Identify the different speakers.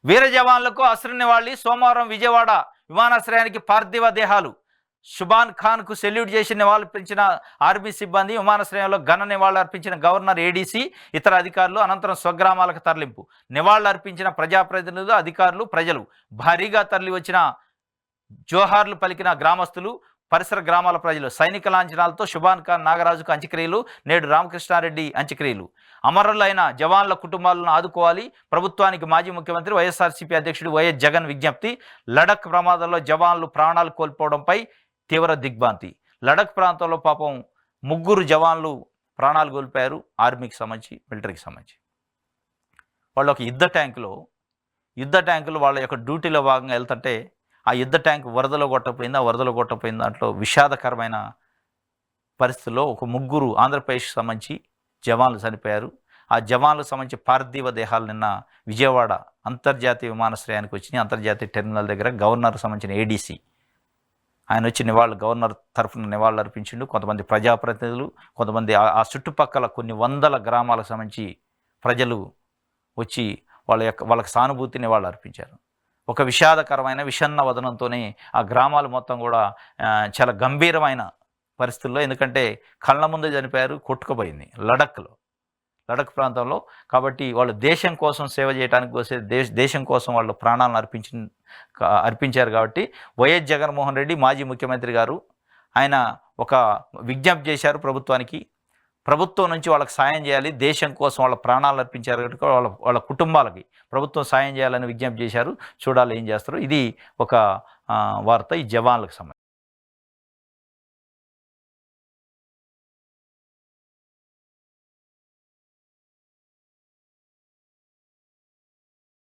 Speaker 1: వీర జవాన్లకు అశ్రు నివాళి సోమవారం విజయవాడ విమానాశ్రయానికి పార్థివ దేహాలు. షుబాన్ ఖాన్కు సెల్యూట్ చేసి నివాళులర్పించిన ఆర్మీ సిబ్బంది, విమానాశ్రయంలో ఘన నివాళులర్పించిన గవర్నర్, ఏడీసీ, ఇతర అధికారులు. అనంతరం స్వగ్రామాలకు తరలింపు. నివాళులర్పించిన ప్రజాప్రతినిధులు, అధికారులు, ప్రజలు. భారీగా తరలి వచ్చిన జోహార్లు పలికిన గ్రామస్తులు, పరిసర గ్రామాల ప్రజలు. సైనిక లాంఛనాలతో షుబాన్ ఖాన్ నాగరాజుకు అంత్యక్రియలు. నేడు రామకృష్ణారెడ్డి అంత్యక్రియలు. అమరులైన జవాన్ల కుటుంబాలను ఆదుకోవాలి. ప్రభుత్వానికి మాజీ ముఖ్యమంత్రి వైఎస్ఆర్సీపీ అధ్యక్షుడు వైఎస్ జగన్ విజ్ఞప్తి. లడక్ ప్రమాదంలో జవాన్లు ప్రాణాలు కోల్పోవడంపై తీవ్ర దిగ్భ్రాంతి. లడక్ ప్రాంతంలో పాపం 3 జవాన్లు ప్రాణాలు కోల్పోయారు. ఆర్మీకి సంబంధించి, మిలిటరీకి సంబంధించి. వాళ్ళు ఒక యుద్ధ ట్యాంకులు వాళ్ళ యొక్క డ్యూటీలో భాగంగా వెళ్తుంటే ఆ యుద్ధ ట్యాంక్ వరదలో కొట్టపోయిన దాంట్లో విషాదకరమైన పరిస్థితుల్లో ఒక 3 ఆంధ్రప్రదేశ్కి సంబంధించి జవాన్లు చనిపోయారు. ఆ జవాన్లకు సంబంధించి పార్థివ దేహాలు నిన్న విజయవాడ అంతర్జాతీయ విమానాశ్రయానికి వచ్చినాయి. అంతర్జాతీయ టెర్మినల్ దగ్గర గవర్నర్కి సంబంధించిన ఏడీసీ ఆయన వచ్చి గవర్నర్ తరఫున నివాళులు అర్పించిండు. కొంతమంది ప్రజాప్రతినిధులు, కొంతమంది ఆ చుట్టుపక్కల కొన్ని వందల గ్రామాలకు సంబంధించి ప్రజలు వచ్చి వాళ్ళకి సానుభూతి నివాళులు అర్పించారు. ఒక విషాదకరమైన విషన్న వదనంతోనే ఆ గ్రామాలు మొత్తం కూడా చాలా గంభీరమైన పరిస్థితుల్లో, ఎందుకంటే కళ్ళ ముందే చనిపోయారు, కొట్టుకుపోయింది లడక్ ప్రాంతంలో. కాబట్టి వాళ్ళు దేశం కోసం సేవ చేయడానికి వస్తే దేశం కోసం వాళ్ళు ప్రాణాలను అర్పించారు. కాబట్టి వైఎస్ జగన్మోహన్ రెడ్డి మాజీ ముఖ్యమంత్రి గారు ఆయన ఒక విజ్ఞప్తి చేశారు ప్రభుత్వానికి. ప్రభుత్వం నుంచి వాళ్ళకి సాయం చేయాలి, దేశం కోసం వాళ్ళ ప్రాణాలు అర్పించారు కాబట్టి వాళ్ళ కుటుంబాలకి ప్రభుత్వం సాయం చేయాలని విజ్ఞప్తి చేశారు. చూడాలి ఏం చేస్తారు. ఇది ఒక వార్త ఈ జవాన్లకు సంబంధించి.